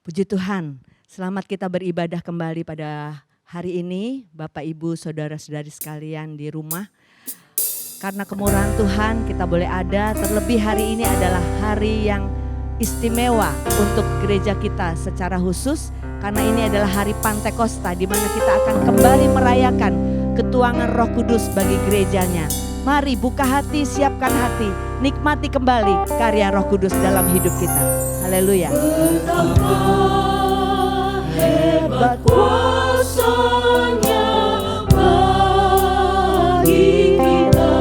Puji Tuhan, selamat kita beribadah kembali pada hari ini, Bapak Ibu, Saudara-saudari sekalian di rumah. Karena kemurahan Tuhan kita boleh ada, terlebih hari ini adalah hari yang istimewa untuk gereja kita secara khusus. Karena ini adalah hari Pantekosta di mana kita akan kembali merayakan ketuangan Roh Kudus bagi gerejanya. Mari buka hati, siapkan hati, nikmati kembali karya Roh Kudus dalam hidup kita. Haleluya. Betapa hebat kuasa-Nya bagi kita,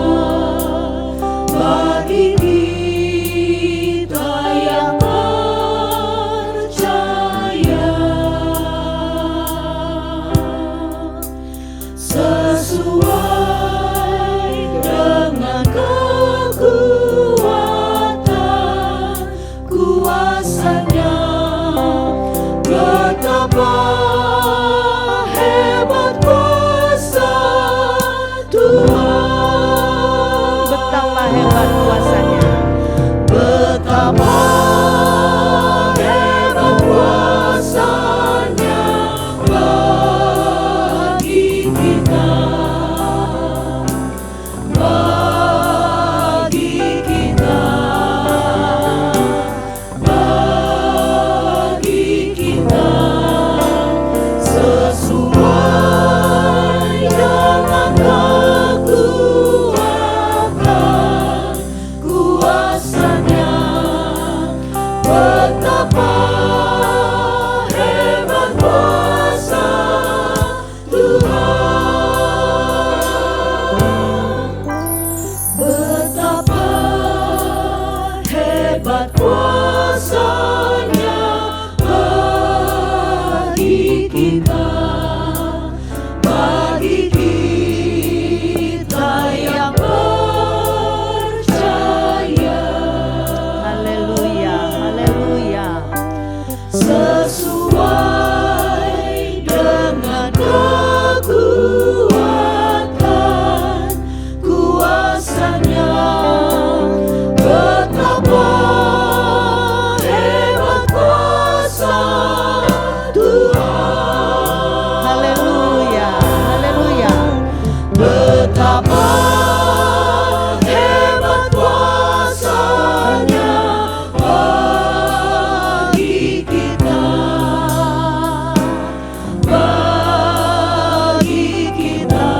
bagi kita yang percaya. Sesuai dengan kekuatan kuasa-Nya, betapa hebat kuasa Tuhan. Betapa hebat kuasa-Nya. Betapa hebat kuasa-Nya bagi kita, bagi kita, bagi kita. Sesuai dengan kekuatan kuasa-Nya, betapa hebat kuasa Tuhan. Betapa hebat kuasa-Nya bagi kita, bagi kita yang percaya. Haleluya, haleluya. Sesuai dengan kekuatan kuasa-Nya, betapa hebat kuasa Tuhan. Haleluya, haleluya. Betapa hebat kuasa-Nya bagi kita, bagi kita,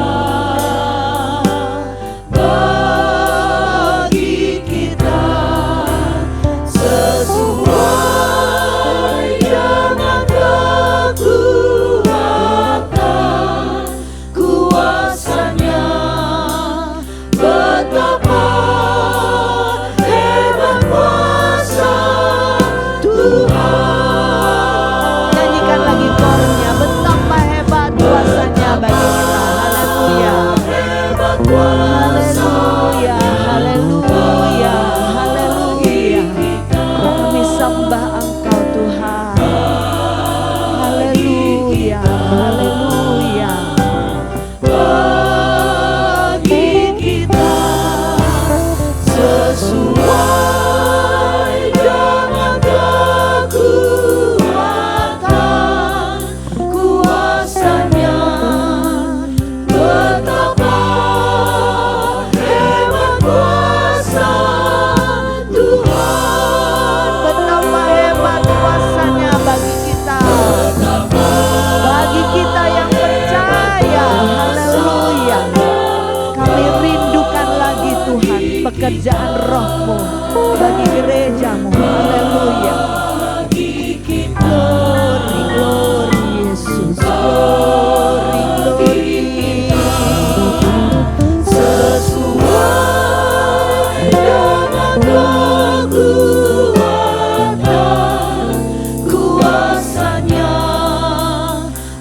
bagi kita. Sesuai dengan kekuatan kuasa-Nya, betapa hebat kuasa Tuhan. Nyanyikan lagi kornya, betapa hebat kuasa-Nya bagi kita. Haleluya. Hebat kuasa Haleluya, haleluya, haleluya. Kami sembah Engkau Tuhan. Haleluya, haleluya. bagi kita, sesuai dengan kekuatan kuasa-Nya, betapa hebat kuasa Tuhan. Betapa hebat kuasa-Nya bagi kita. Bagi kita yang percaya. Haleluya. Kami rindukan lagi Tuhan pekerjaan Roh-Mu bagi gereja-Mu. Haleluya. Bagi kita, Glory, glory Yesus. Glory, glory. sesuai dengan kekuatan kuasa-Nya,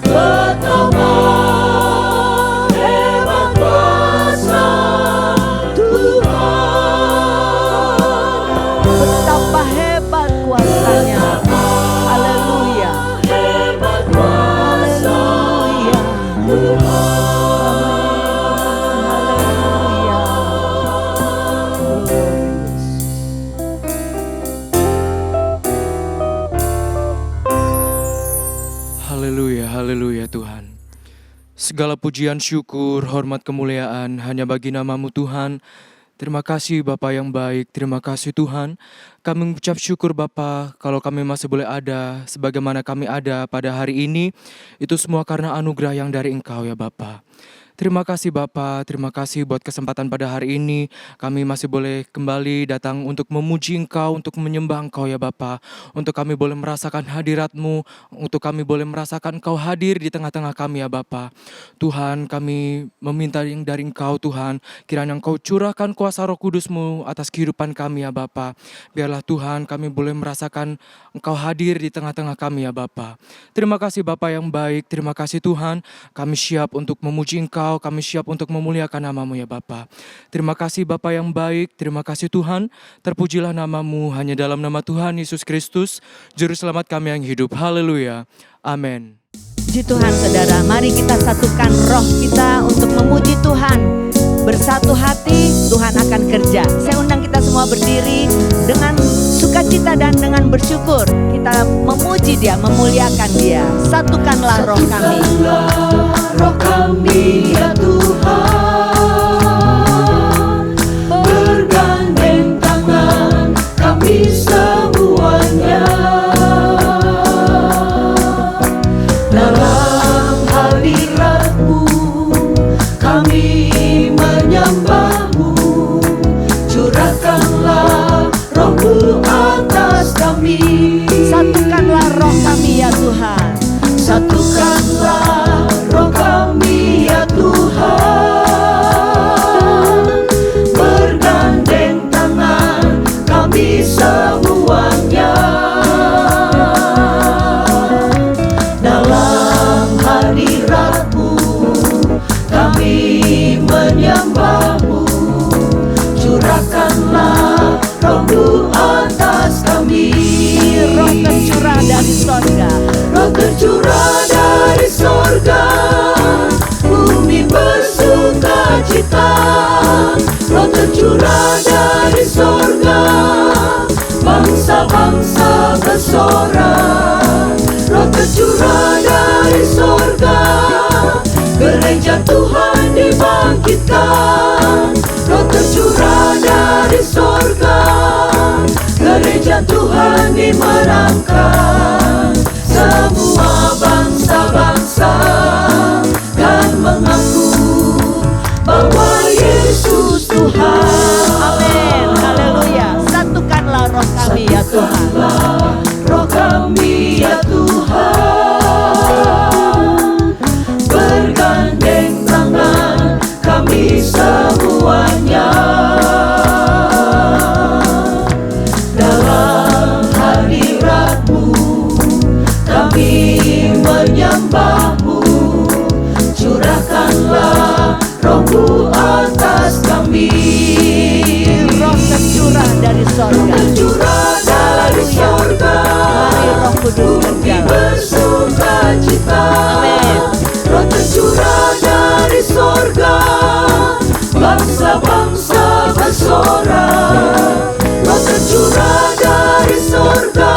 betapa hebat kuasa Tuhan. Betapa hebat kuasa Haleluya Tuhan. Segala pujian, syukur, hormat, kemuliaan hanya bagi nama-Mu Tuhan. Terima kasih Bapa yang baik, terima kasih Tuhan. Kami mengucap syukur Bapa kalau kami masih boleh ada sebagaimana kami ada pada hari ini. Itu semua karena anugerah yang dari Engkau ya Bapa. Terima kasih Bapa, terima kasih buat kesempatan pada hari ini. Kami masih boleh kembali datang untuk memuji Engkau, untuk menyembah Engkau ya Bapa. Untuk kami boleh merasakan hadirat-Mu, untuk kami boleh merasakan Engkau hadir di tengah-tengah kami ya Bapa. Tuhan, kami meminta yang dari Engkau Tuhan, kiranya Engkau curahkan kuasa Roh Kudus-Mu atas kehidupan kami ya Bapa. Biarlah Tuhan kami boleh merasakan Engkau hadir di tengah-tengah kami ya Bapa. Terima kasih Bapa yang baik, terima kasih Tuhan. Kami siap untuk memuji Engkau, kami siap untuk memuliakan nama-Mu ya Bapa. Terima kasih Bapa yang baik, terima kasih Tuhan. Terpujilah nama-Mu hanya dalam nama Tuhan Yesus Kristus, Juru Selamat kami yang hidup. Haleluya. Amin. Puji Tuhan saudara, mari kita satukan roh kita untuk memuji Tuhan. Bersatu hati Tuhan akan kerja. Saya undang kita semua berdiri dengan sukacita dan dengan bersyukur. Kita memuji Dia, memuliakan Dia. Satukanlah roh kami. Roh kami ya Tuhan, bergandeng tangan kami semuanya. Dalam hadirat-Mu kami menyembah-Mu, curahkanlah roh-Mu atas kami. Satukanlah roh kami ya Tuhan. Satukanlah roh kami ya Tuhan, bergandeng tangan kami semuanya. Dalam hadirat-Mu kami menyembah-Mu, curahkanlah roh-Mu atas kami. Roh tercurah dari sorga. Roh tercurah dari sorga, bumi bersuka cita. Roh tercurah dari sorga, bangsa-bangsa bersorak. Roh tercurah dari sorga, gereja Tuhan dibangkitkan. Roh tercurah dari sorga, gereja Tuhan dimenangkan. Semua bangsa-bangsa kan mengaku bahwa Yesus Tuhan. Amin, haleluya. Satukanlah roh kami ya Tuhan. Satukanlah roh kami ya Tuhan, bergandeng tangan kami semuanya. Dalam hadirat-Mu kami menyembah-Mu, curahkanlah roh-Mu atas kami. Roh tercurah dari sorga. Tercurah dari sorga, Mari Roh Kudus bumi berjalan. bersuka cita. Amin. Roh tercurah dari sorga, bangsa-bangsa bersorak. Roh tercurah dari sorga,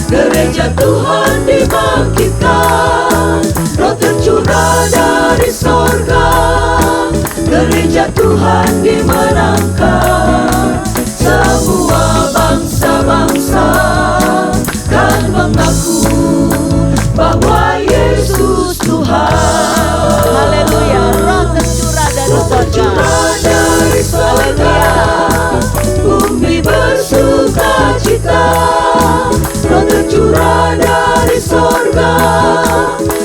gereja Tuhan dibangkitkan. Roh tercurah dari sorga, gereja Tuhan dimenangkan. Semua bangsa-bangsa kan mengaku bahwa Yesus Tuhan. Haleluya. Roh tercurah dari Roh sorga. tercurah dari sorga, bumi bersuka cita. Roh tercurah dari sorga,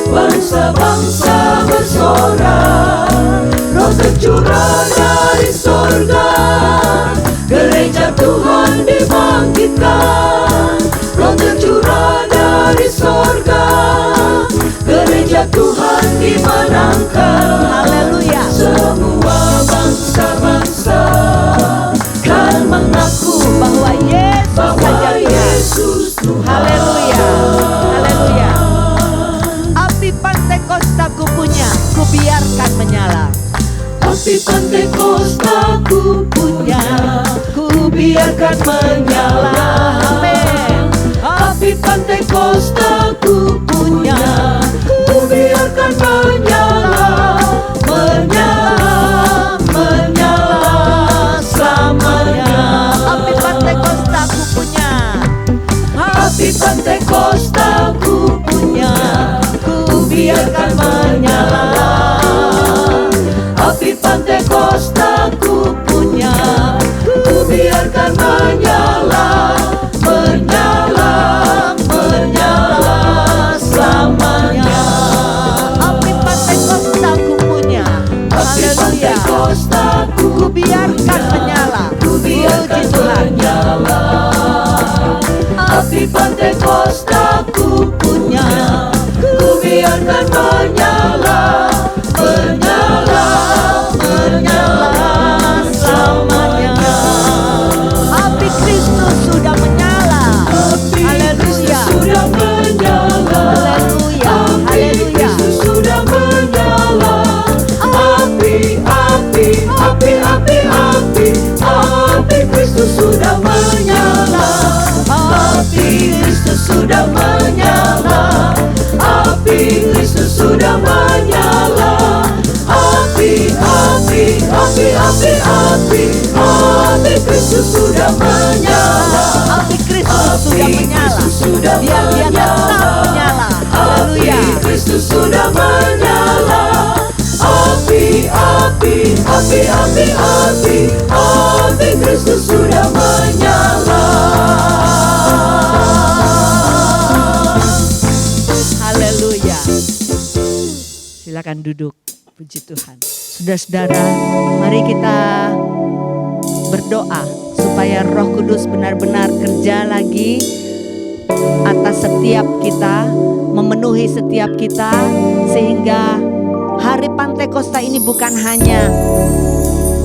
bangsa-bangsa bersorak. Roh tercurah dari sorga, gereja Tuhan dibangkitkan. Roh tercurah dari sorga, gereja Tuhan dimenangkan. Haleluya. Semua bangsa-bangsa kan mengaku Bahwa Yesus bahwa saja Tuhan. Yesus Tuhan. Haleluya. Haleluya. Api Pantekosta ku punya, ku biarkan menyala. Api Pantekosta ku punya, ku biarkan menyala. Amin. Api Pantekosta ku punya, ku biarkan menyala. Api Pantekosta ku punya, ku biarkan menyala, menyala, menyala selamanya. Api Pantekosta ku punya. Api Pantekosta Ku biarkan menyala. ku biarkan Puji Tuhan. menyala. Api Pantekosta ku punya, ku biarkan menyala, menyala, menyala selamanya. Api Kristus sudah menyala. Api Haleluya. Kristus sudah menyala. Haleluya. Api Haleluya. Kristus sudah menyala. Api, api, api, api, api, api Kristus sudah menyala. Api Kristus sudah menyala. Api Kristus sudah menyala. Api, api, api, api, api, api Kristus sudah menyala. Api Kristus sudah menyala. Sudah Biar dia tetap menyala. Haleluya. Api Kristus sudah menyala. Api, api, api, api, api, api Kristus sudah menyala. Haleluya. Silakan duduk. Puji Tuhan. Saudara-saudara, mari kita berdoa supaya Roh Kudus benar-benar kerja lagi atas setiap kita, memenuhi setiap kita, sehingga hari Pantekosta ini bukan hanya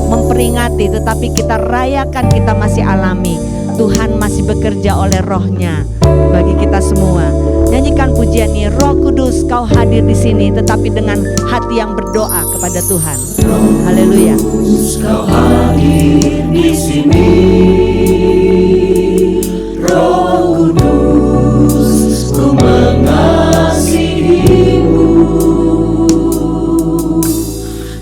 memperingati, tetapi kita rayakan, kita masih alami. Tuhan masih bekerja oleh Roh-Nya bagi kita semua. Nyanyikan pujian ini, Roh Kudus kau hadir di sini, tetapi dengan hati yang berdoa kepada Tuhan. Haleluya. Kau hadir di sini, Roh Kudus, ku mengasihimu.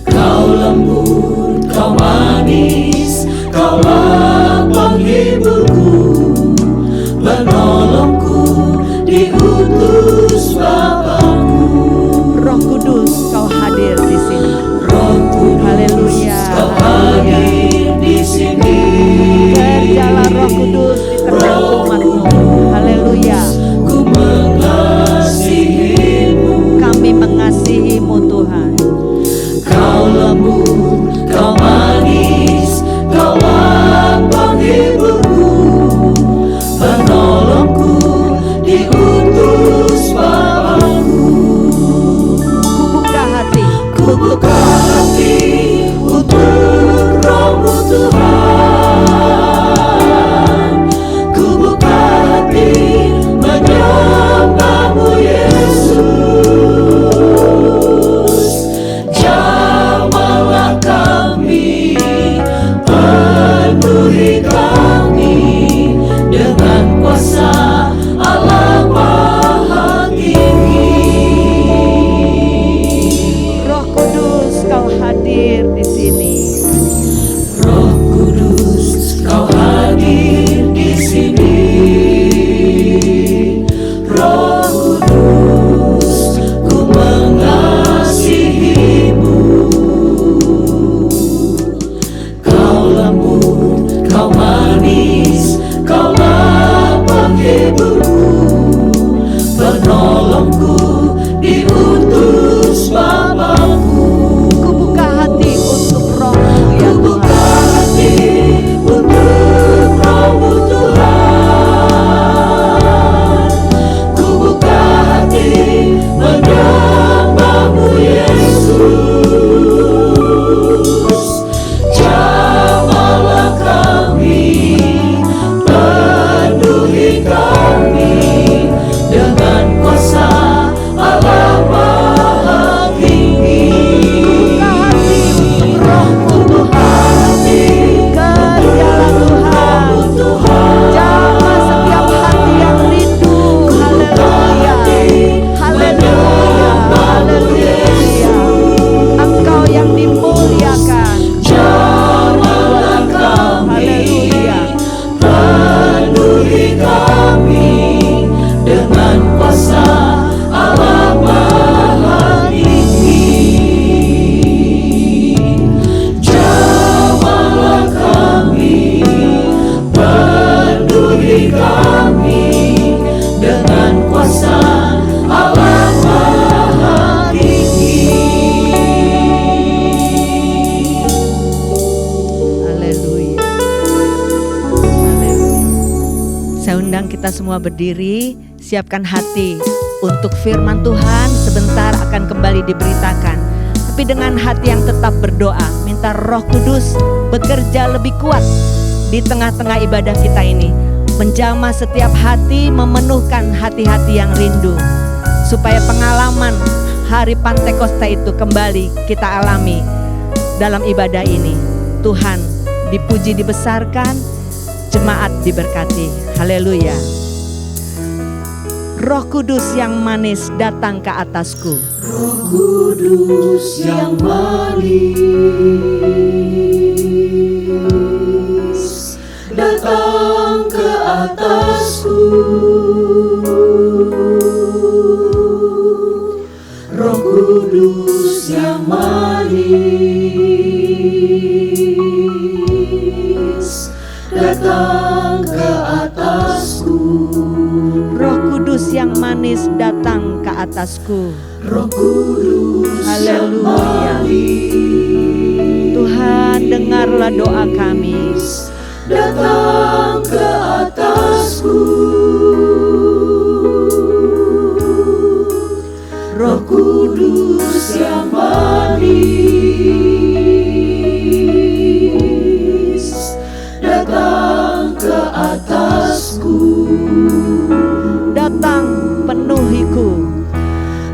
Kau lembut, kau manis, kaulah penghiburku, penolongku, diutus Bapakku. Roh Kudus kau hadir di sini. Roh Kudus, Haleluya. kau Haleluya. hadir di sini. Kerjalah Roh Kudus di tengah umatmu. Haleluya. Ku mengasihimu. Kami mengasihimu Tuhan. Kau lembut, kau manis, kaulah penghiburku, penolongku, diutus Bapakku. Kubuka hati. Ku buka hati untuk Roh-Mu Tuhan. Ku buka hati menyembah-Mu Yesus. Jamahlah kami, penuhi kami dengan kuasa Allah Maha Tinggi. Roh Kudus semua berdiri, siapkan hati untuk firman Tuhan sebentar akan kembali diberitakan. Tapi dengan hati yang tetap berdoa, minta Roh Kudus bekerja lebih kuat di tengah-tengah ibadah kita ini. Menjamah setiap hati, memenuhkan hati-hati yang rindu. Supaya pengalaman hari Pantekosta itu kembali kita alami dalam ibadah ini. Tuhan dipuji, dibesarkan, jemaat diberkati. Haleluya. Roh Kudus yang manis datang ke atasku. Roh Kudus yang manis datang ke atasku. Roh Kudus yang manis datang ke atasku. Roh Kudus yang manis datang ke atasku. Roh Kudus yang Haleluya. manis Tuhan, dengarlah doa kami. datang ke atasku. Roh Kudus yang manis datang ke atasku. Datang penuhiku.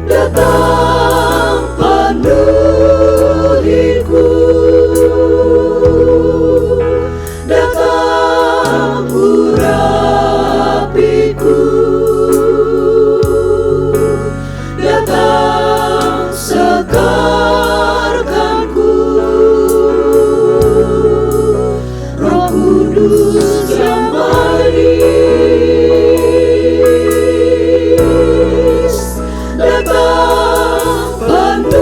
Datang penuhiku. Datang urapiku. Datang segarkanku. Roh Kudus yang manis datang penuhiku.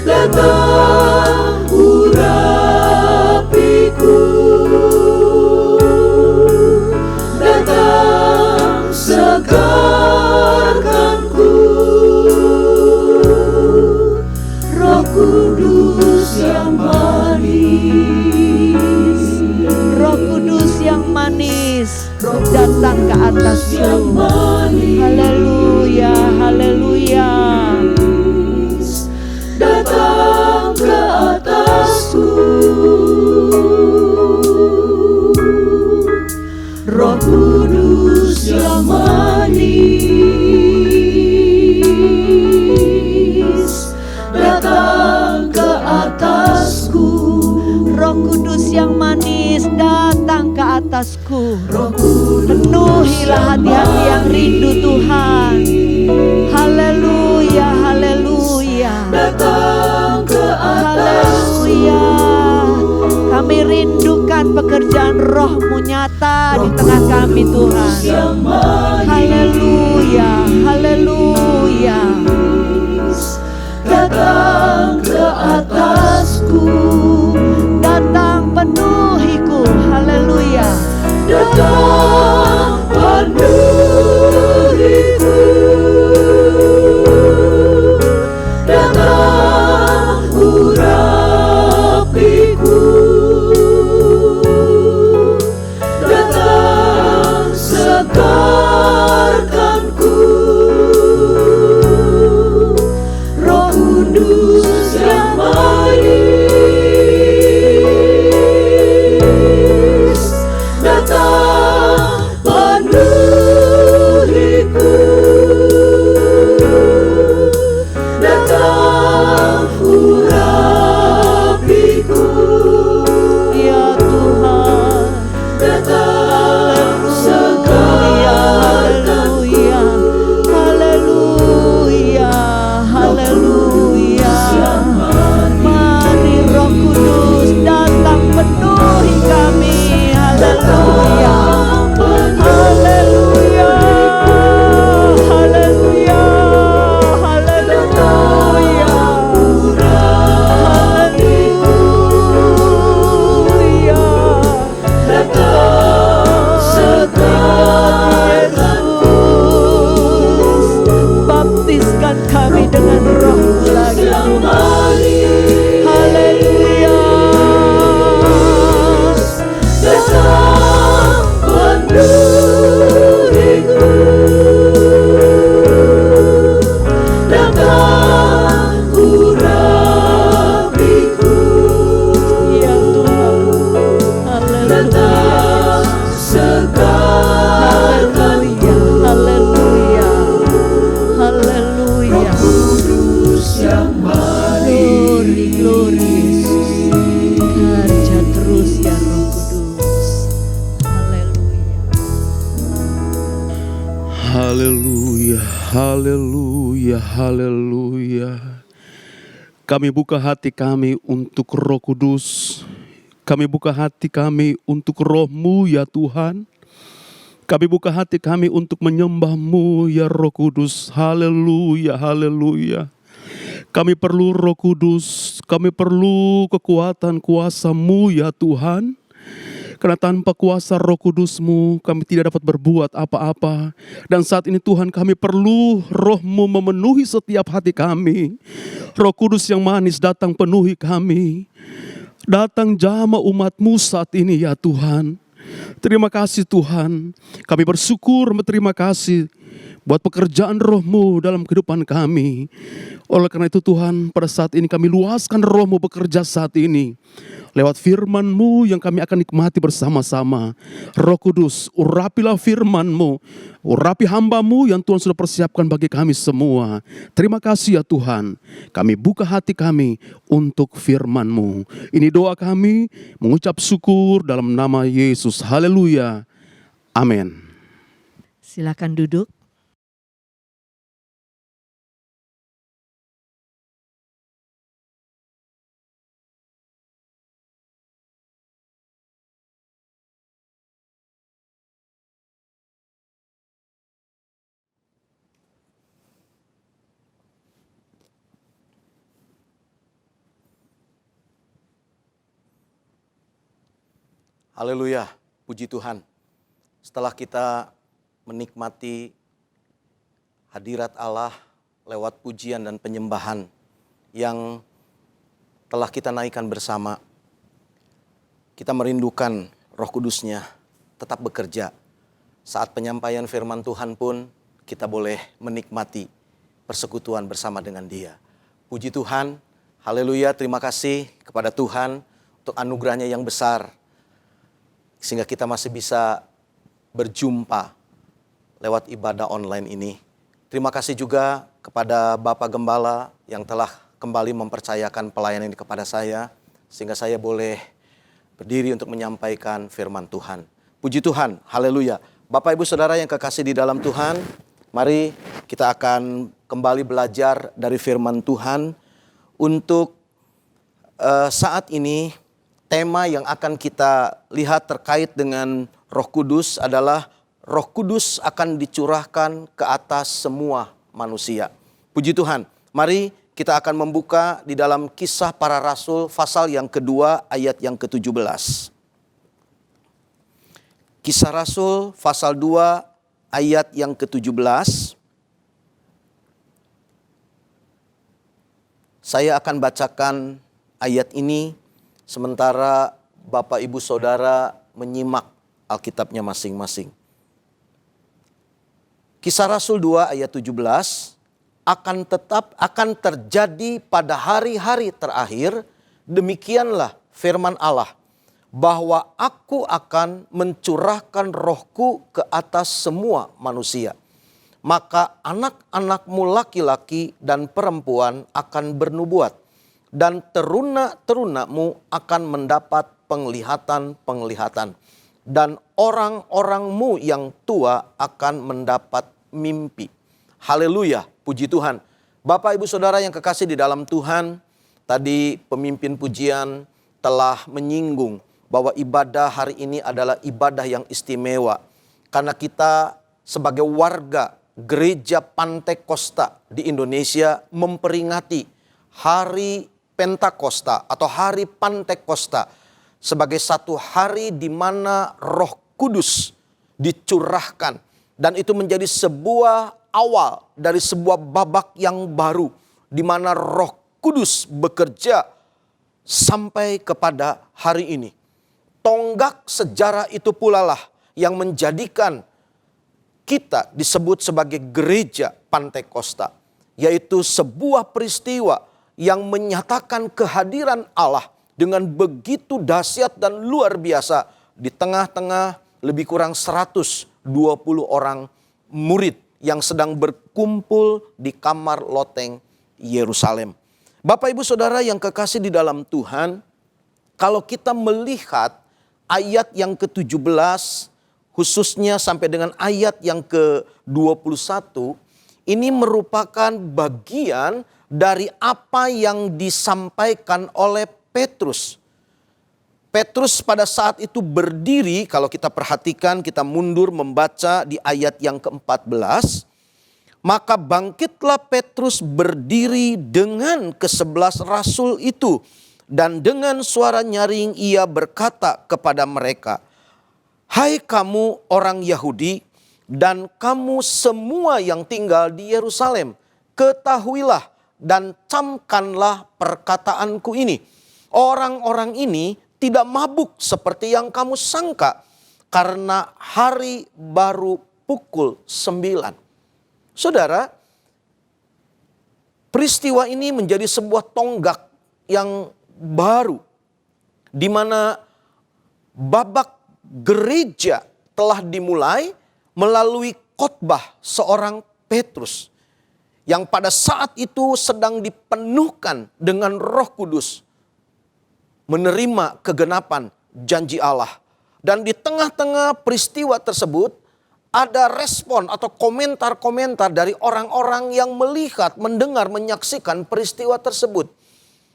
Datang urapiku. Datang segarkanku. Roh Kudus yang manis. Roh Kudus yang manis datang ke atasku. Haleluya, haleluya. Datang ke atasku. Roh Kudus yang manis datang ke atasku. Roh Kudus yang manis datang ke atasku. Roh Kudus Penuhilah hati-hati yang rindu Tuhan. Haleluya, haleluya. datang ke atasku. Haleluya. Kami rindukan pekerjaan Roh-Mu nyata di tengah kami Tuhan. Yang manis Haleluya, haleluya. datang ke atasku. Datang penuhiku. Haleluya. Datang penuhiku. Datang urapiku. Datang segarkanku. Roh Kudus Haleluya, haleluya, haleluya. Kami buka hati kami untuk Roh Kudus. Kami buka hati kami untuk Roh-Mu ya Tuhan. Kami buka hati kami untuk menyembah-Mu ya Roh Kudus. Haleluya, haleluya. Kami perlu Roh Kudus, kami perlu kekuatan kuasa-Mu ya Tuhan. Karena tanpa kuasa Roh Kudus-Mu kami tidak dapat berbuat apa-apa. Dan saat ini Tuhan kami perlu Roh-Mu memenuhi setiap hati kami. Roh Kudus yang manis datang penuhi kami. Datang jama umat-Mu saat ini ya Tuhan. Terima kasih Tuhan. Kami bersyukur, berterima kasih buat pekerjaan Roh-Mu dalam kehidupan kami. Oleh karena itu Tuhan, pada saat ini kami luaskan Roh-Mu bekerja saat ini. Lewat firman-Mu yang kami akan nikmati bersama-sama. Roh Kudus, urapilah firman-Mu. Urapi hamba-Mu yang Tuhan sudah persiapkan bagi kami semua. Terima kasih ya Tuhan. Kami buka hati kami untuk firman-Mu. Ini doa kami, mengucap syukur dalam nama Yesus. Haleluya. Amin. Silakan duduk. Haleluya, puji Tuhan. Setelah kita menikmati hadirat Allah lewat pujian dan penyembahan yang telah kita naikkan bersama, kita merindukan Roh Kudus-Nya tetap bekerja. Saat penyampaian firman Tuhan pun kita boleh menikmati persekutuan bersama dengan Dia. Puji Tuhan, haleluya, terima kasih kepada Tuhan untuk anugerahnya yang besar. Sehingga kita masih bisa berjumpa lewat ibadah online ini. Terima kasih juga kepada Bapak Gembala yang telah kembali mempercayakan pelayanan ini kepada saya. Sehingga saya boleh berdiri untuk menyampaikan firman Tuhan. Puji Tuhan, haleluya. Bapak Ibu Saudara yang kekasih di dalam Tuhan, mari kita akan kembali belajar dari firman Tuhan. Untuk saat ini, tema yang akan kita lihat terkait dengan Roh Kudus adalah Roh Kudus akan dicurahkan ke atas semua manusia. Puji Tuhan. Mari kita akan membuka di dalam Kisah Para Rasul pasal yang kedua ayat yang ke-17. Kisah Rasul pasal 2 ayat yang ke-17. Saya akan bacakan ayat ini sementara Bapak Ibu Saudara menyimak Alkitabnya masing-masing. Kisah Rasul 2 ayat 17, akan terjadi pada hari-hari terakhir, demikianlah firman Allah, bahwa aku akan mencurahkan rohku ke atas semua manusia. Maka anak-anakmu laki-laki dan perempuan akan bernubuat. Dan teruna-terunamu akan mendapat penglihatan-penglihatan. Dan orang-orangmu yang tua akan mendapat mimpi. Haleluya, puji Tuhan. Bapak Ibu Saudara yang kekasih di dalam Tuhan, tadi pemimpin pujian telah menyinggung bahwa ibadah hari ini adalah ibadah yang istimewa. Karena kita sebagai warga gereja Pantekosta di Indonesia memperingati hari Pentakosta atau hari Pantekosta sebagai satu hari di mana Roh Kudus dicurahkan, dan itu menjadi sebuah awal dari sebuah babak yang baru di mana Roh Kudus bekerja sampai kepada hari ini. Tonggak sejarah itu pula lah yang menjadikan kita disebut sebagai gereja Pantekosta, yaitu sebuah peristiwa yang menyatakan kehadiran Allah dengan begitu dahsyat dan luar biasa di tengah-tengah lebih kurang 120 orang murid yang sedang berkumpul di kamar loteng Yerusalem. Bapak Ibu Saudara yang kekasih di dalam Tuhan, kalau kita melihat ayat yang ke-17, khususnya sampai dengan ayat yang ke-21, ini merupakan bagian dari apa yang disampaikan oleh Petrus. Petrus pada saat itu berdiri, kalau kita perhatikan, kita mundur membaca di ayat yang ke-14. Maka bangkitlah Petrus berdiri dengan ke-11 rasul itu. Dan dengan suara nyaring ia berkata kepada mereka, "Hai kamu orang Yahudi dan kamu semua yang tinggal di Yerusalem, ketahuilah dan camkanlah perkataanku ini. Orang-orang ini tidak mabuk seperti yang kamu sangka, karena hari baru pukul 9. Saudara, peristiwa ini menjadi sebuah tonggak yang baru, di mana babak gereja telah dimulai melalui khotbah seorang Petrus, yang pada saat itu sedang dipenuhkan dengan Roh Kudus, menerima kegenapan janji Allah. Dan di tengah-tengah peristiwa tersebut ada respon atau komentar-komentar dari orang-orang yang melihat, mendengar, menyaksikan peristiwa tersebut.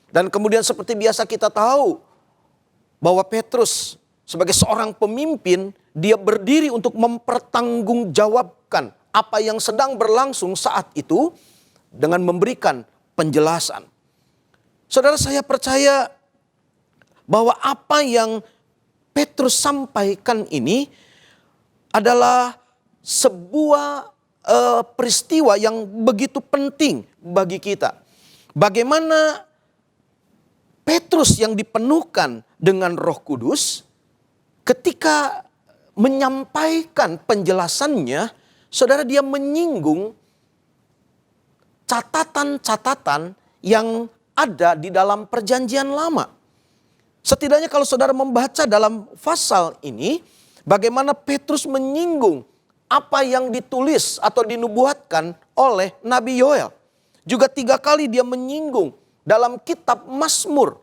Dan kemudian seperti biasa kita tahu bahwa Petrus sebagai seorang pemimpin, dia berdiri untuk mempertanggungjawabkan apa yang sedang berlangsung saat itu dengan memberikan penjelasan. Saudara, saya percaya bahwa apa yang Petrus sampaikan ini adalah sebuah peristiwa yang begitu penting bagi kita. Bagaimana Petrus yang dipenuhkan dengan Roh Kudus ketika menyampaikan penjelasannya, saudara, dia menyinggung catatan-catatan yang ada di dalam Perjanjian Lama. Setidaknya kalau saudara membaca dalam pasal ini, bagaimana Petrus menyinggung apa yang ditulis atau dinubuatkan oleh Nabi Yoel. Juga 3 kali dia menyinggung dalam kitab Mazmur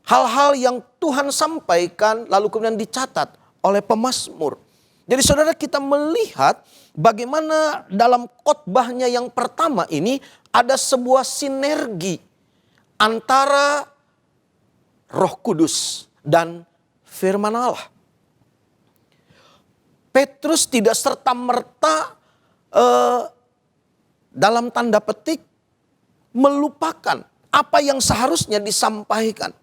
hal-hal yang Tuhan sampaikan lalu kemudian dicatat oleh pemazmur. Jadi saudara, kita melihat bagaimana dalam khotbahnya yang pertama ini ada sebuah sinergi antara Roh Kudus dan firman Allah. Petrus tidak serta-merta dalam tanda petik melupakan apa yang seharusnya disampaikan.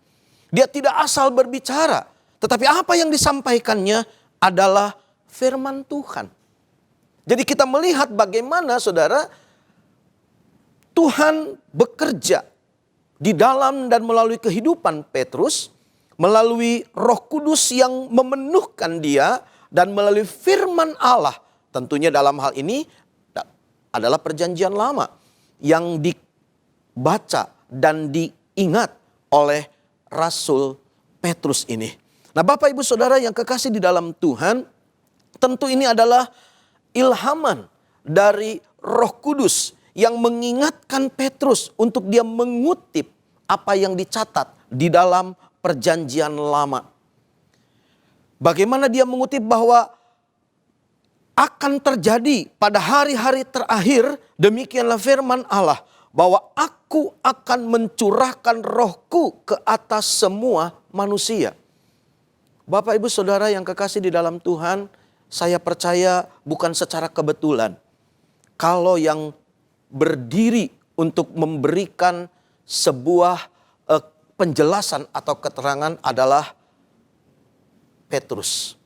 Dia tidak asal berbicara, tetapi apa yang disampaikannya adalah firman Tuhan. Jadi kita melihat bagaimana saudara, Tuhan bekerja di dalam dan melalui kehidupan Petrus, melalui Roh Kudus yang memenuhkan dia, dan melalui firman Allah. Tentunya dalam hal ini adalah Perjanjian Lama yang dibaca dan diingat oleh Rasul Petrus ini. Nah, Bapak Ibu Saudara yang kekasih di dalam Tuhan, tentu ini adalah ilhaman dari Roh Kudus yang mengingatkan Petrus untuk dia mengutip apa yang dicatat di dalam Perjanjian Lama. Bagaimana dia mengutip bahwa akan terjadi pada hari-hari terakhir, demikianlah firman Allah, bahwa aku akan mencurahkan rohku ke atas semua manusia. Bapak Ibu Saudara yang kekasih di dalam Tuhan, saya percaya bukan secara kebetulan kalau yang berdiri untuk memberikan sebuah penjelasan atau keterangan adalah Petrus.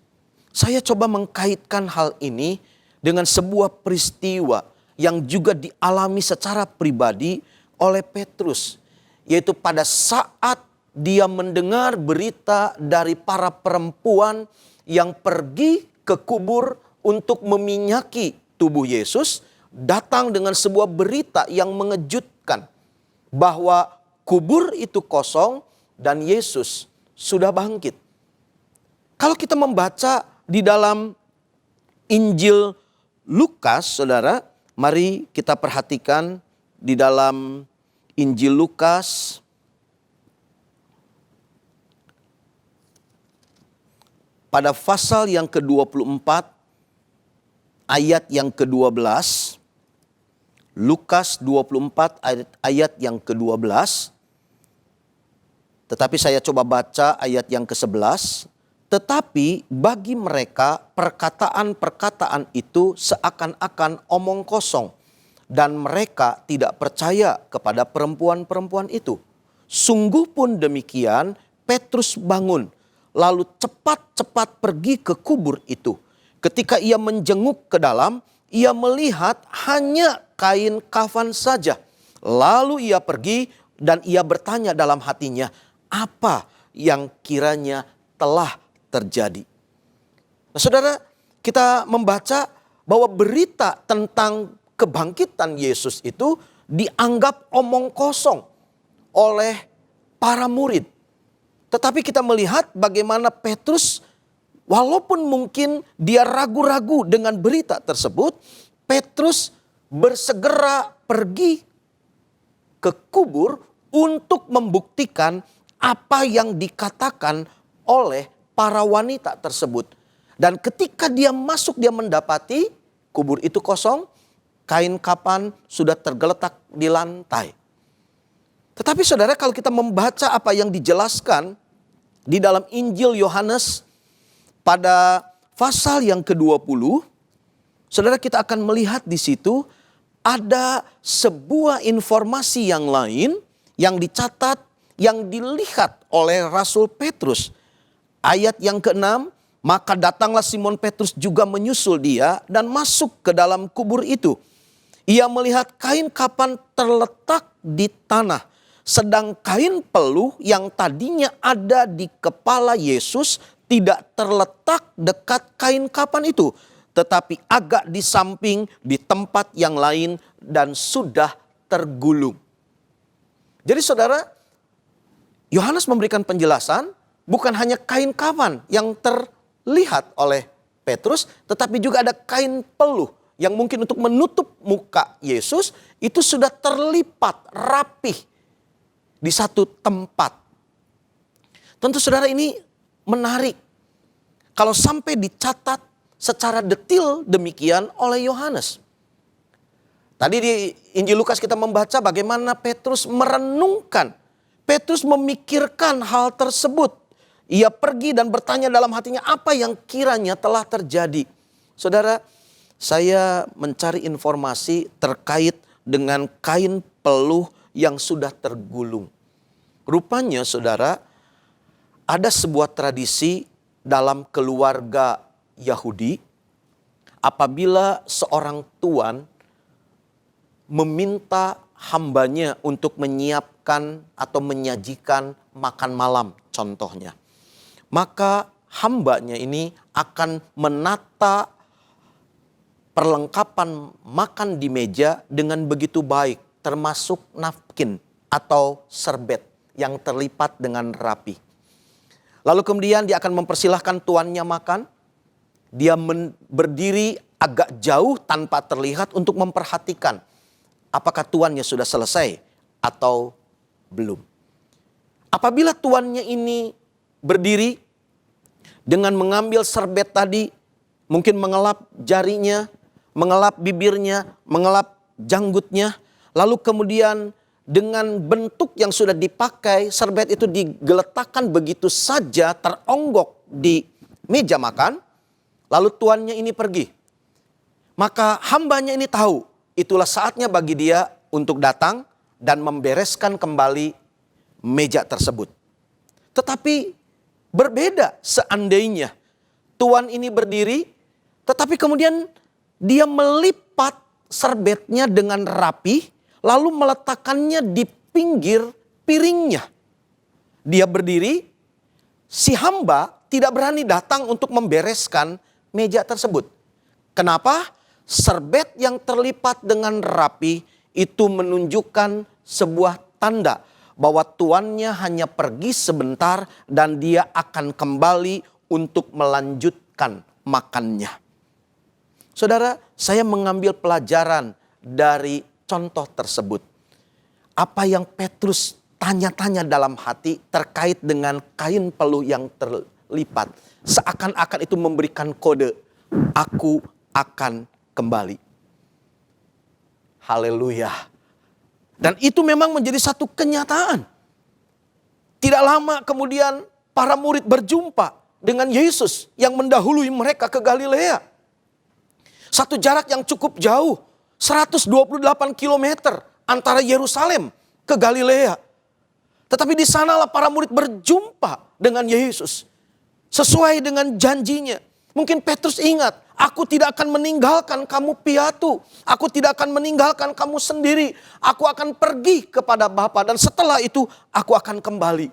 Saya coba mengkaitkan hal ini dengan sebuah peristiwa yang juga dialami secara pribadi oleh Petrus. Yaitu pada saat dia mendengar berita dari para perempuan yang pergi ke kubur untuk meminyaki tubuh Yesus, datang dengan sebuah berita yang mengejutkan bahwa kubur itu kosong dan Yesus sudah bangkit. Kalau kita membaca di dalam Injil Lukas, saudara, mari kita perhatikan di dalam Injil Lukas . . pada pasal yang ke-24 ayat yang ke-12. Lukas 24 ayat yang ke-12. Tetapi saya coba baca ayat yang ke-11. Tetapi bagi mereka perkataan-perkataan itu seakan-akan omong kosong. Dan mereka tidak percaya kepada perempuan-perempuan itu. Sungguh pun demikian, Petrus bangun. Lalu cepat-cepat pergi ke kubur itu. Ketika ia menjenguk ke dalam, ia melihat hanya kain kafan saja. Lalu ia pergi dan ia bertanya dalam hatinya, apa yang kiranya telah terjadi. Nah, saudara, kita membaca bahwa berita tentang kebangkitan Yesus itu dianggap omong kosong oleh para murid. Tetapi kita melihat bagaimana Petrus, walaupun mungkin dia ragu-ragu dengan berita tersebut, Petrus bersegera pergi ke kubur untuk membuktikan apa yang dikatakan oleh para wanita tersebut. Dan ketika dia masuk, dia mendapati kubur itu kosong, kain kafan sudah tergeletak di lantai. Tetapi saudara, kalau kita membaca apa yang dijelaskan di dalam Injil Yohanes pada pasal yang ke-20, saudara, kita akan melihat di situ ada sebuah informasi yang lain yang dicatat, yang dilihat oleh Rasul Petrus. Ayat yang ke-6, maka datanglah Simon Petrus juga menyusul dia dan masuk ke dalam kubur itu. Ia melihat kain kafan terletak di tanah. Sedang kain peluh yang tadinya ada di kepala Yesus tidak terletak dekat kain kafan itu. Tetapi agak di samping di tempat yang lain dan sudah tergulung. Jadi saudara, Yohanes memberikan penjelasan bukan hanya kain kafan yang terlihat oleh Petrus, tetapi juga ada kain peluh yang mungkin untuk menutup muka Yesus itu sudah terlipat rapih di satu tempat. Tentu saudara, ini menarik kalau sampai dicatat secara detil demikian oleh Yohanes. Tadi di Injil Lukas kita membaca bagaimana Petrus merenungkan, Petrus memikirkan hal tersebut. Ia pergi dan bertanya dalam hatinya apa yang kiranya telah terjadi. Saudara, saya mencari informasi terkait dengan kain peluh yang sudah tergulung. Rupanya saudara, ada sebuah tradisi dalam keluarga Yahudi, apabila seorang tuan meminta hambanya untuk menyiapkan atau menyajikan makan malam contohnya, maka hambanya ini akan menata perlengkapan makan di meja dengan begitu baik, termasuk napkin atau serbet yang terlipat dengan rapi. Lalu kemudian dia akan mempersilahkan tuannya makan. Dia berdiri agak jauh tanpa terlihat untuk memperhatikan apakah tuannya sudah selesai atau belum. Apabila tuannya ini berdiri dengan mengambil serbet tadi, mungkin mengelap jarinya, mengelap bibirnya, mengelap janggutnya, lalu kemudian dengan bentuk yang sudah dipakai, serbet itu digeletakkan begitu saja teronggok di meja makan, lalu tuannya ini pergi. Maka hambanya ini tahu, itulah saatnya bagi dia untuk datang dan membereskan kembali meja tersebut. Tetapi berbeda seandainya tuan ini berdiri, tetapi kemudian dia melipat serbetnya dengan rapi, lalu meletakkannya di pinggir piringnya. Dia berdiri, si hamba tidak berani datang untuk membereskan meja tersebut. Kenapa? Serbet yang terlipat dengan rapi itu menunjukkan sebuah tanda bahwa tuannya hanya pergi sebentar dan dia akan kembali untuk melanjutkan makannya. Saudara, saya mengambil pelajaran dari contoh tersebut. Apa yang Petrus tanya-tanya dalam hati terkait dengan kain peluh yang lipat. Seakan-akan itu memberikan kode, aku akan kembali. Haleluya. Dan itu memang menjadi satu kenyataan. Tidak lama kemudian para murid berjumpa dengan Yesus yang mendahului mereka ke Galilea. Satu jarak yang cukup jauh, 128 km antara Yerusalem ke Galilea. Tetapi di sanalah para murid berjumpa dengan Yesus. Sesuai dengan janjinya. Mungkin Petrus ingat, aku tidak akan meninggalkan kamu piatu. Aku tidak akan meninggalkan kamu sendiri. Aku akan pergi kepada Bapa dan setelah itu aku akan kembali.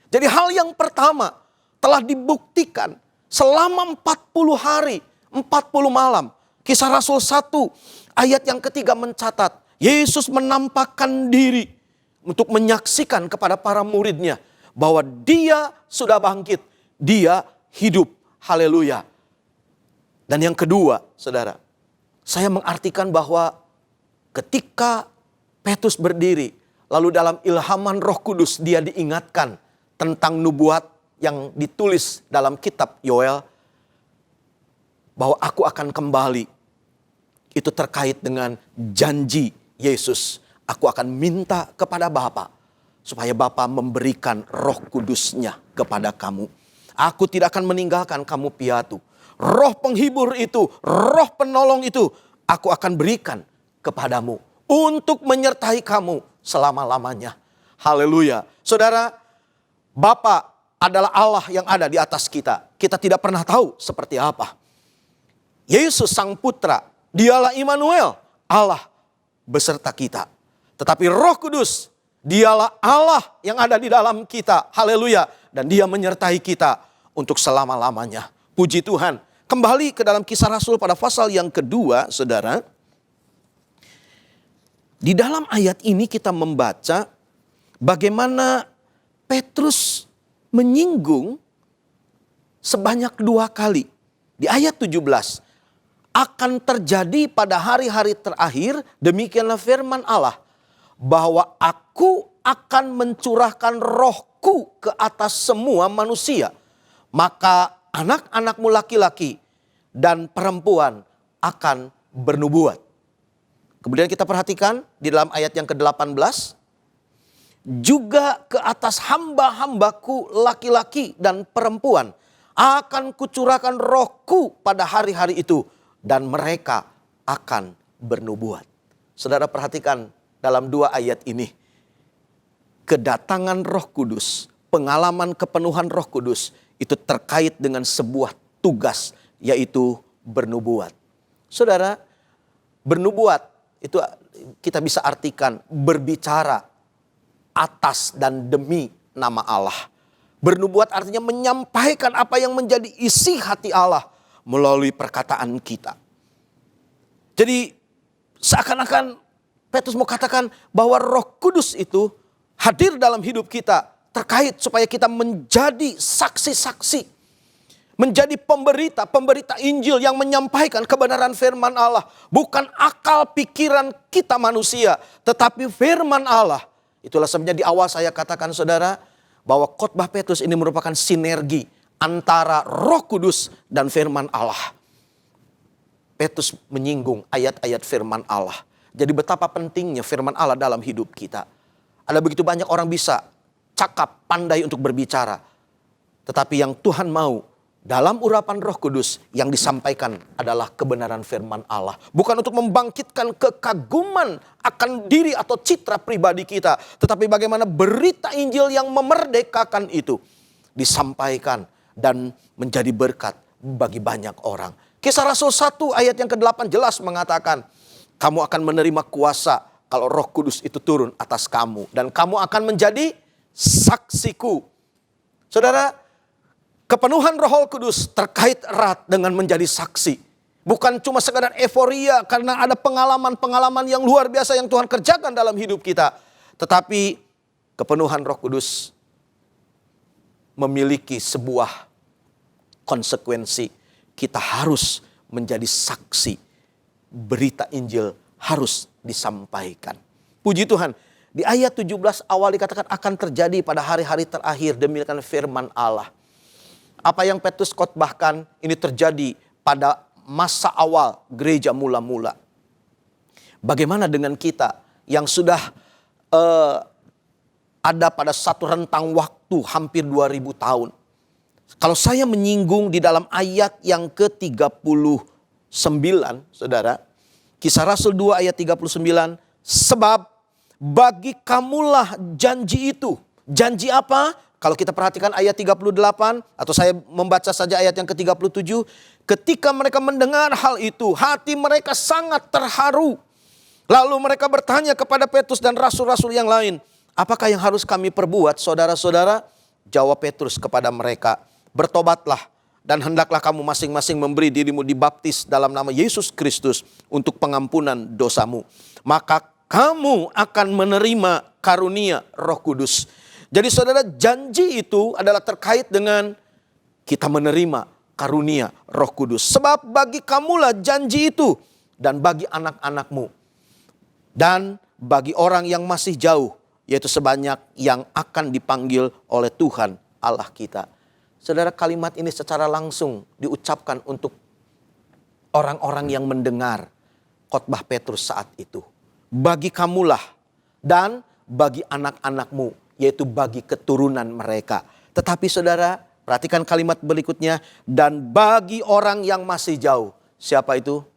Jadi hal yang pertama telah dibuktikan selama 40 hari, 40 malam. Kisah Rasul 1 ayat yang ketiga mencatat, Yesus menampakkan diri untuk menyaksikan kepada para muridnya bahwa dia sudah bangkit, dia hidup. Haleluya. Dan yang kedua, saudara, saya mengartikan bahwa ketika Petrus berdiri, lalu dalam ilhaman Roh Kudus dia diingatkan tentang nubuat yang ditulis dalam kitab Yoel, bahwa aku akan kembali. Itu terkait dengan janji Yesus. Aku akan minta kepada Bapa supaya Bapa memberikan Roh Kudus-Nya kepada kamu. Aku tidak akan meninggalkan kamu piatu. Roh penghibur itu, roh penolong itu, aku akan berikan kepadamu untuk menyertai kamu selama-lamanya. Haleluya. Saudara, Bapa adalah Allah yang ada di atas kita. Kita tidak pernah tahu seperti apa. Yesus Sang Putra, dialah Immanuel, Allah beserta kita. Tetapi Roh Kudus, dialah Allah yang ada di dalam kita. Haleluya. Dan dia menyertai kita untuk selama-lamanya. Puji Tuhan. Kembali ke dalam Kisah Rasul pada pasal yang kedua, saudara. Di dalam ayat ini kita membaca bagaimana Petrus menyinggung sebanyak 2 kali. Di ayat 17. Akan terjadi pada hari-hari terakhir, demikianlah firman Allah, bahwa aku akan mencurahkan rohku ke atas semua manusia. Maka anak-anakmu laki-laki dan perempuan akan bernubuat. Kemudian kita perhatikan di dalam ayat yang ke-18. Juga ke atas hamba-hambaku laki-laki dan perempuan akan kucurahkan rohku pada hari-hari itu. Dan mereka akan bernubuat. Saudara perhatikan dalam 2 ayat ini. Kedatangan Roh Kudus, pengalaman kepenuhan Roh Kudus itu terkait dengan sebuah tugas, yaitu bernubuat. Saudara, bernubuat itu kita bisa artikan berbicara atas dan demi nama Allah. Bernubuat artinya menyampaikan apa yang menjadi isi hati Allah melalui perkataan kita. Jadi seakan-akan Petrus mau katakan bahwa Roh Kudus itu hadir dalam hidup kita terkait supaya kita menjadi saksi-saksi. Menjadi pemberita Injil yang menyampaikan kebenaran firman Allah. Bukan akal pikiran kita manusia, tetapi firman Allah. Itulah sebabnya di awal saya katakan saudara, bahwa khotbah Petrus ini merupakan sinergi antara Roh Kudus dan firman Allah. Petrus menyinggung ayat-ayat firman Allah. Jadi betapa pentingnya firman Allah dalam hidup kita. Ada begitu banyak orang bisa cakap, pandai untuk berbicara. Tetapi yang Tuhan mau dalam urapan Roh Kudus yang disampaikan adalah kebenaran firman Allah. Bukan untuk membangkitkan kekaguman akan diri atau citra pribadi kita. Tetapi bagaimana berita Injil yang memerdekakan itu disampaikan dan menjadi berkat bagi banyak orang. Kisah Rasul 1 ayat yang ke-8 jelas mengatakan, kamu akan menerima kuasa kalau Roh Kudus itu turun atas kamu. Dan kamu akan menjadi saksiku. Saudara, kepenuhan Roh Kudus terkait erat dengan menjadi saksi. Bukan cuma sekadar euforia karena ada pengalaman-pengalaman yang luar biasa yang Tuhan kerjakan dalam hidup kita. Tetapi kepenuhan Roh Kudus memiliki sebuah konsekuensi. Kita harus menjadi saksi. Berita Injil harus disampaikan. Puji Tuhan. Di ayat 17 awal dikatakan akan terjadi pada hari-hari terakhir demikian firman Allah. apa yang Petrus khotbahkan ini terjadi pada masa awal gereja mula-mula. Bagaimana dengan kita yang sudah ada pada satu rentang waktu hampir 2000 tahun. Kalau saya menyinggung di dalam ayat yang ke-39, saudara. Kisah Rasul 2 ayat 39. Sebab bagi kamulah janji itu. Janji apa? Kalau kita perhatikan ayat 38 atau saya membaca saja ayat yang ke-37. Ketika mereka mendengar hal itu, hati mereka sangat terharu. Lalu mereka bertanya kepada Petrus dan rasul-rasul yang lain, apakah yang harus kami perbuat, saudara-saudara? Jawab Petrus kepada mereka, bertobatlah dan hendaklah kamu masing-masing memberi dirimu dibaptis dalam nama Yesus Kristus untuk pengampunan dosamu. Maka kamu akan menerima karunia Roh Kudus. Jadi saudara, janji itu adalah terkait dengan kita menerima karunia Roh Kudus. Sebab bagi kamulah janji itu dan bagi anak-anakmu. Dan bagi orang yang masih jauh, yaitu sebanyak yang akan dipanggil oleh Tuhan Allah kita. Saudara, kalimat ini secara langsung diucapkan untuk orang-orang yang mendengar khotbah Petrus saat itu. Bagi kamulah dan bagi anak-anakmu, yaitu bagi keturunan mereka. Tetapi saudara, perhatikan kalimat berikutnya, dan bagi orang yang masih jauh. Siapa itu?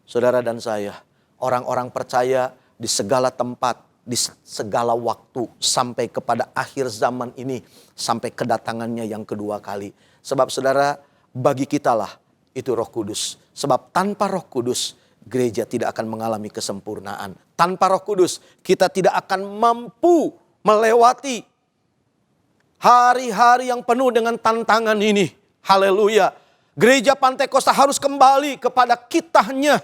Saudara dan saya. Orang-orang percaya di segala tempat, di segala waktu, sampai kepada akhir zaman ini, sampai kedatangannya yang kedua kali. Sebab saudara, bagi kitalah itu Roh Kudus. Sebab tanpa Roh Kudus, gereja tidak akan mengalami kesempurnaan. Tanpa Roh Kudus, kita tidak akan mampu melewati hari-hari yang penuh dengan tantangan ini. Haleluya. Gereja Pantekosta harus kembali kepada kitanya,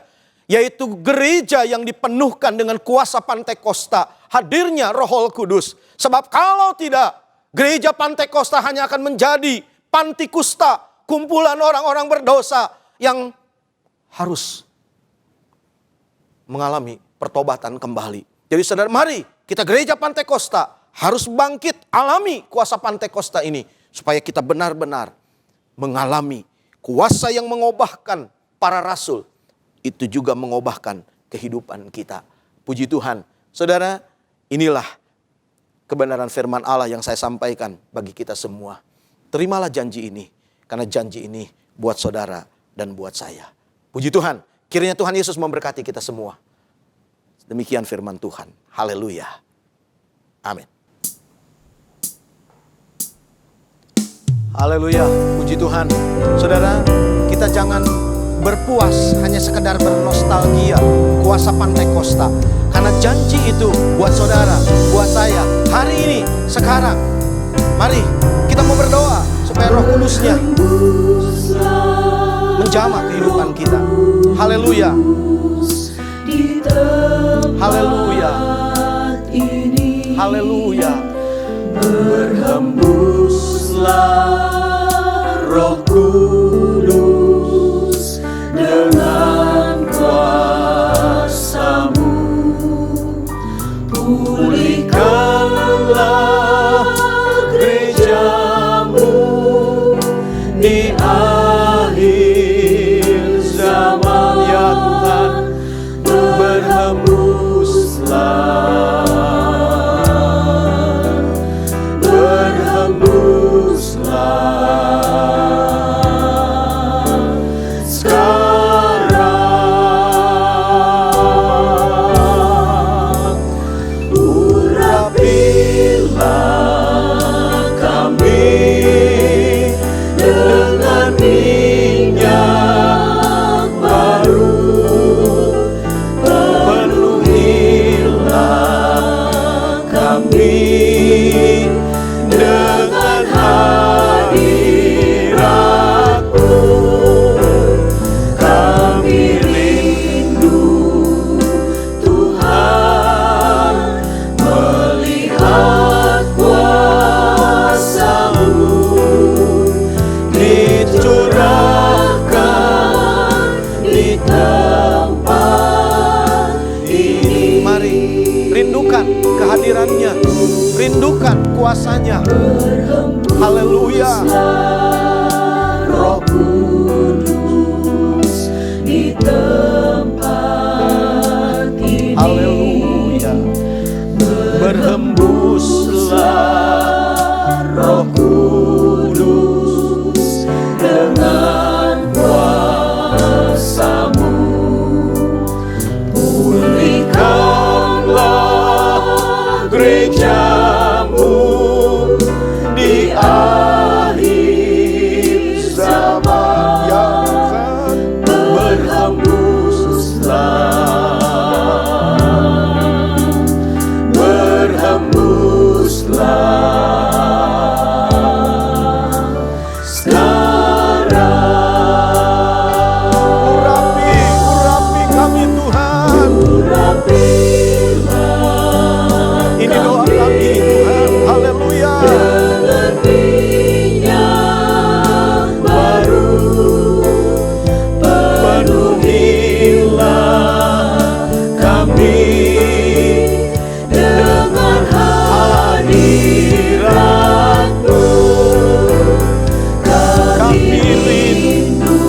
yaitu gereja yang dipenuhkan dengan kuasa Pantekosta, hadirnya Roh Kudus. Sebab kalau tidak, gereja Pantekosta hanya akan menjadi Pantikusta, kumpulan orang-orang berdosa yang harus mengalami pertobatan kembali. Jadi saudara, mari kita gereja Pantekosta harus bangkit, alami kuasa Pantekosta ini, supaya kita benar-benar mengalami kuasa yang mengubahkan para rasul. Itu juga mengubahkan kehidupan kita. Puji Tuhan. Saudara, inilah kebenaran firman Allah yang saya sampaikan bagi kita semua. Terimalah janji ini, karena janji ini buat saudara dan buat saya. Puji Tuhan. Kiranya Tuhan Yesus memberkati kita semua. Demikian firman Tuhan. Haleluya. Amin. Haleluya. Puji Tuhan. Saudara, kita jangan berpuas hanya sekedar bernostalgia kuasa Pantekosta. Karena janji itu buat saudara, buat saya, hari ini, sekarang. Mari kita mau berdoa supaya Roh Kudusnya menjamah kehidupan kita. Haleluya. Haleluya. Haleluya. Berhembuslah Roh Kudus dengan kuasa-Mu, pulihkanlah gereja-Mu di akhir zaman, ya Tuhan. Berhembuslah, kehadirannya, rindukan kuasanya. Haleluya. Haleluya. Berhembuslah Roh Kudus dengan kuasa-Mu. Pulihkanlah gereja-Mu di akhir zaman, ya Tuhan. Berhembuslah sekarang. Urapi kami Tuhan. Ini doa kami Tuhan. Haleluya. Dengan minyak baru, penuhilah kami dengan hadirat-Mu. Kami rindu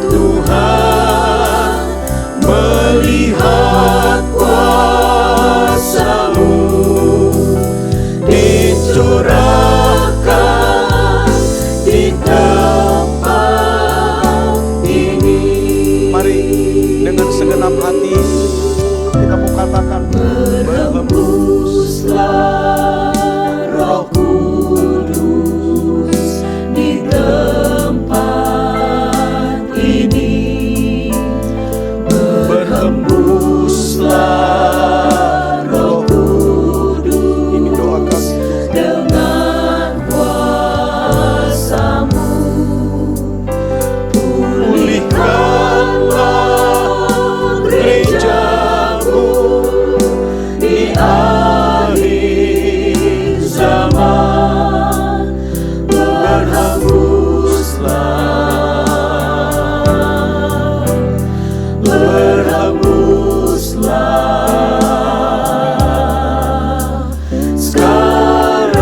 Tuhan melihat kuasa-Mu dicurahkan di tempat ini. Mari dengan segenap hati kita mau katakan, berhembuslah Roh Kudus di tempat ini. Berhembuslah Roh Kudus. Ini doa kami dengan kuasa-Mu. Pulihkanlah gereja-Mu di akhir zaman. Berhembuslah sekarang.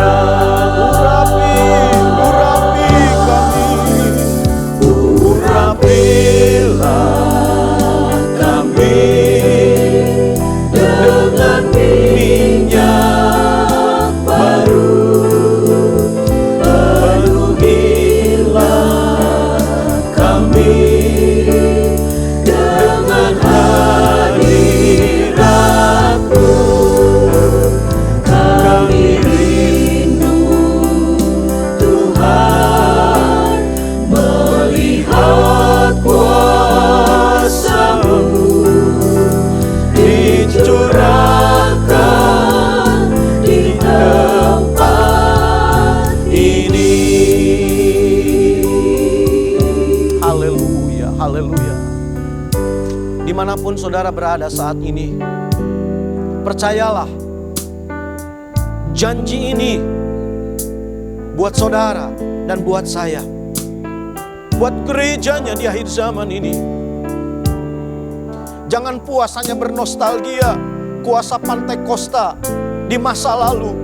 Urapi kami. Urapilah kami dengan minyak baru. Penuhilah kami dengan hadirat-Mu. Kami rindu Tuhan melihat kuasa-Mu dicurahkan di tempat ini. Haleluya, haleluya. Dimanapun saudara berada saat ini, percayalah, janji ini buat saudara dan buat saya, buat gerejanya di akhir zaman ini. Jangan puas hanya bernostalgia kuasa Pantekosta di masa lalu,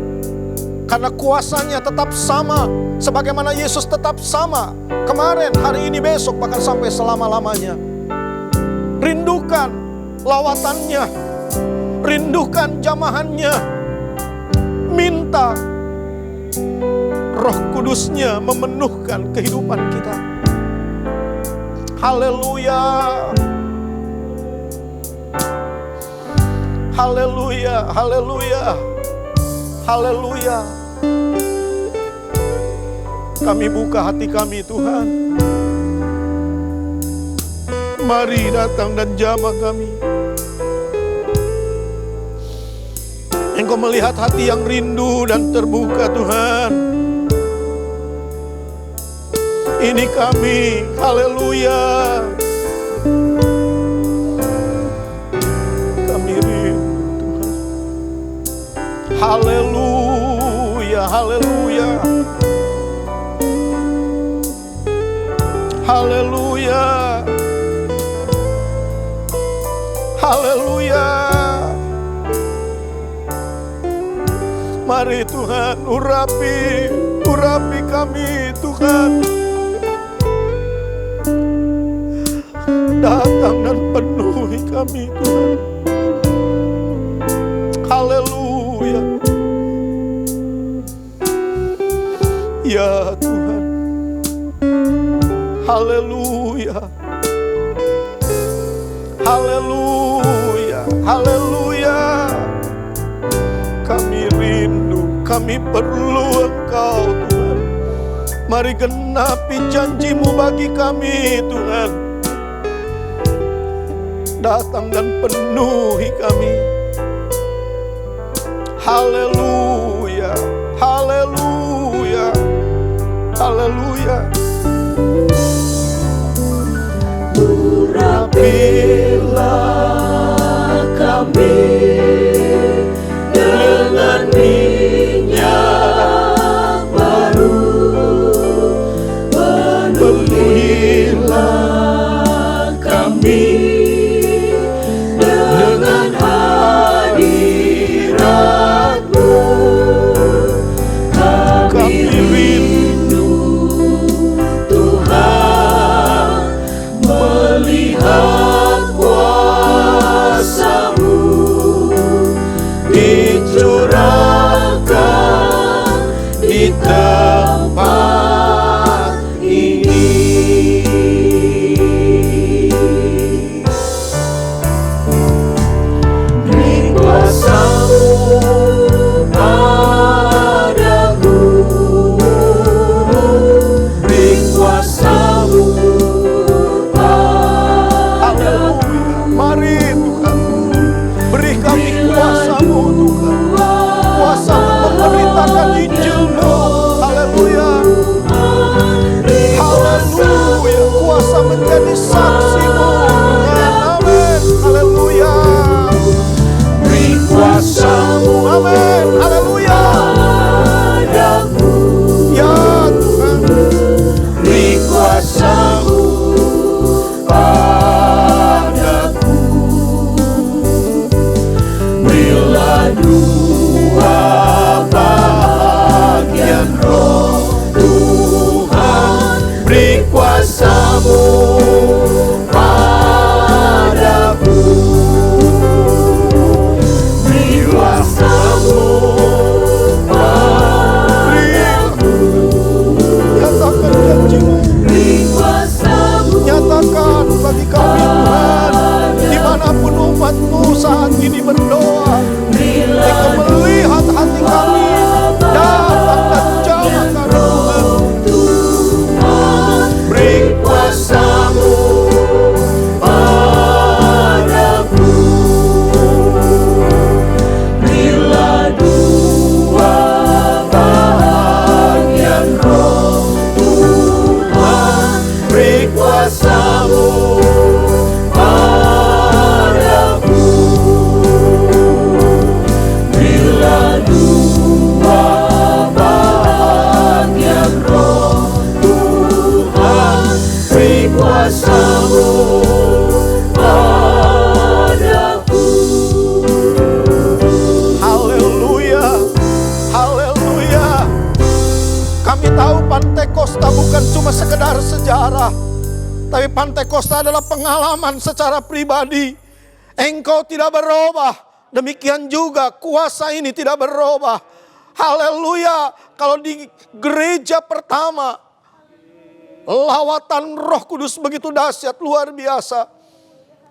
karena kuasanya tetap sama, sebagaimana Yesus tetap sama kemarin, hari ini, besok, bahkan sampai selama-lamanya. Rindukan lawatannya, rindukan jamahannya, minta Roh Kudusnya memenuhkan kehidupan kita. Haleluya. Haleluya, haleluya, haleluya. Kami buka hati kami Tuhan. Mari datang dan jamah kami. Engkau melihat hati yang rindu dan terbuka Tuhan. Ini kami, haleluya. Kami rindu Tuhan. Haleluya, haleluya. Haleluya. Haleluya. Mari Tuhan, urapi kami Tuhan. Datang dan penuhi kami Tuhan. Ya Tuhan. Haleluya. Haleluya. Haleluya. Kami rindu, kami perlu Engkau Tuhan. Mari genapi janji-Mu bagi kami Tuhan. Datang dan penuhi kami. Haleluya. Haleluya. Haleluya. Urapilah kami dengan minyak baru, penuhilah kami dengan hadirat-Mu. Kami rindu Tuhan melihat kuasa-Mu dicurahkan di tempat ini. Beri kuasa-Mu padaku, beri kuasa-Mu padaku. Mari Tuhan, beri kami kuasa-Mu Tuhan. Kuasa-Mu memberitakan Injil-Mu. Haleluya. Haleluya. Kuasa menjadi saksi-Mu Tuhan. Amin. Haleluya. Beri kuasa-Mu Amin. Haleluya. padaku, Ya Tuhan. beri kuasa-Mu padaku. Berilah dua bagian roh Tuhan, beri kuasa-Mu padaku. Beri kuasa-Mu padaku. Nyatakan janji-Mu. Beri kuasa-Mu Nyatakan bagi kami Tuhan, dimanapun umat-Mu saat ini berdoa, Engkau melihat hati kami, datang dan jawab Tuhan. beri kuasa-Mu padaku. Berilah dua bagian roh Tuhan, beri kuasa-Mu padaku. Berilah dua bagian roh Tuhan, beri kuasa-Mu padaku. Haleluya, haleluya. Kami tahu Pantekosta bukan cuma sekedar sejarah, tapi Pantekosta adalah pengalaman secara pribadi. Engkau tidak berubah, demikian juga kuasa ini tidak berubah. Haleluya. Kalau di gereja pertama, lawatan Roh Kudus begitu dahsyat, luar biasa.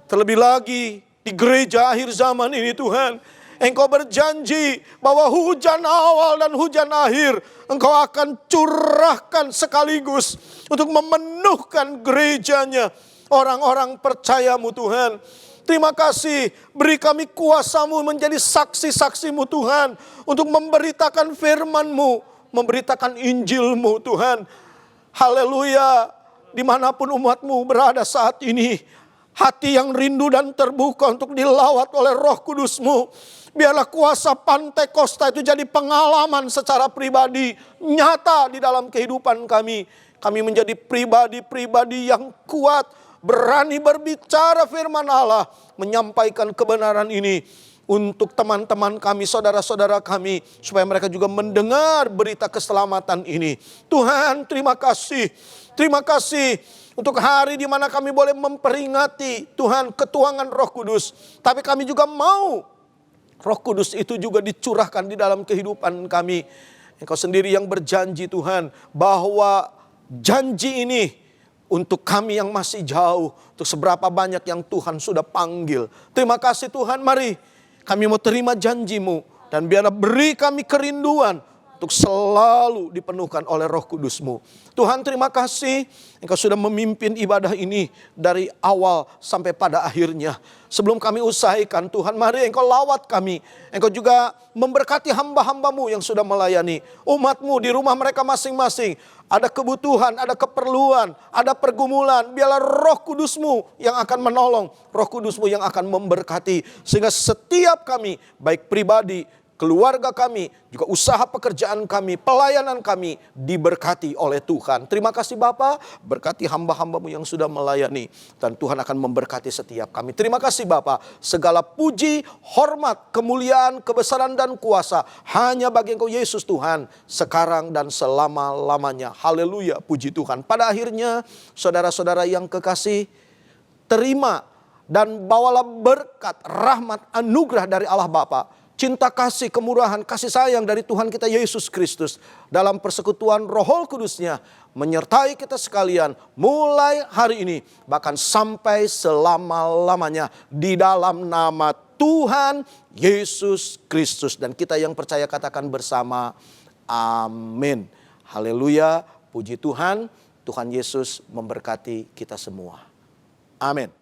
Terlebih lagi di gereja akhir zaman ini Tuhan, Engkau berjanji bahwa hujan awal dan hujan akhir Engkau akan curahkan sekaligus untuk memenuhkan gerejanya, orang-orang percayamu Tuhan. Terima kasih, beri kami kuasa-Mu menjadi saksi-saksi-Mu Tuhan, untuk memberitakan firman-Mu, memberitakan Injil-Mu Tuhan. Haleluya, dimanapun umat-Mu berada saat ini, hati yang rindu dan terbuka untuk dilawat oleh Roh Kudus-Mu. Biarlah kuasa Pantekosta itu jadi pengalaman secara pribadi, nyata di dalam kehidupan kami. Kami menjadi pribadi-pribadi yang kuat, berani berbicara firman Allah, menyampaikan kebenaran ini untuk teman-teman kami, saudara-saudara kami, supaya mereka juga mendengar berita keselamatan ini. Tuhan, terima kasih. Terima kasih untuk hari di mana kami boleh memperingati Tuhan ketuangan Roh Kudus. Tapi kami juga mau Roh Kudus itu juga dicurahkan di dalam kehidupan kami. Engkau sendiri yang berjanji Tuhan, bahwa janji ini untuk kami yang masih jauh, untuk seberapa banyak yang Tuhan sudah panggil. Terima kasih Tuhan, mari kami mau terima janji-Mu, dan biarlah beri kami kerinduan untuk selalu dipenuhkan oleh Roh Kudus-Mu. Tuhan, terima kasih Engkau sudah memimpin ibadah ini dari awal sampai pada akhirnya. Sebelum kami usaikan, Tuhan, mari Engkau lawat kami. Engkau juga memberkati hamba-hamba-Mu yang sudah melayani umat-Mu di rumah mereka masing-masing. Ada kebutuhan, ada keperluan, ada pergumulan. Biarlah Roh Kudus-Mu yang akan menolong, Roh Kudus-Mu yang akan memberkati. Sehingga setiap kami, baik pribadi, keluarga kami, juga usaha pekerjaan kami, pelayanan kami diberkati oleh Tuhan. Terima kasih Bapa, berkati hamba-hamba-Mu yang sudah melayani. Dan Tuhan akan memberkati setiap kami. Terima kasih Bapa, segala puji, hormat, kemuliaan, kebesaran dan kuasa hanya bagi Engkau Yesus Tuhan, sekarang dan selama-lamanya. Haleluya, puji Tuhan. Pada akhirnya, saudara-saudara yang kekasih, terima dan bawalah berkat, rahmat, anugerah dari Allah Bapa, cinta kasih, kemurahan, kasih sayang dari Tuhan kita Yesus Kristus dalam persekutuan Roh Kudus-Nya menyertai kita sekalian mulai hari ini bahkan sampai selama-lamanya di dalam nama Tuhan Yesus Kristus. Dan kita yang percaya katakan bersama amin. Haleluya, puji Tuhan. Tuhan Yesus memberkati kita semua. Amin.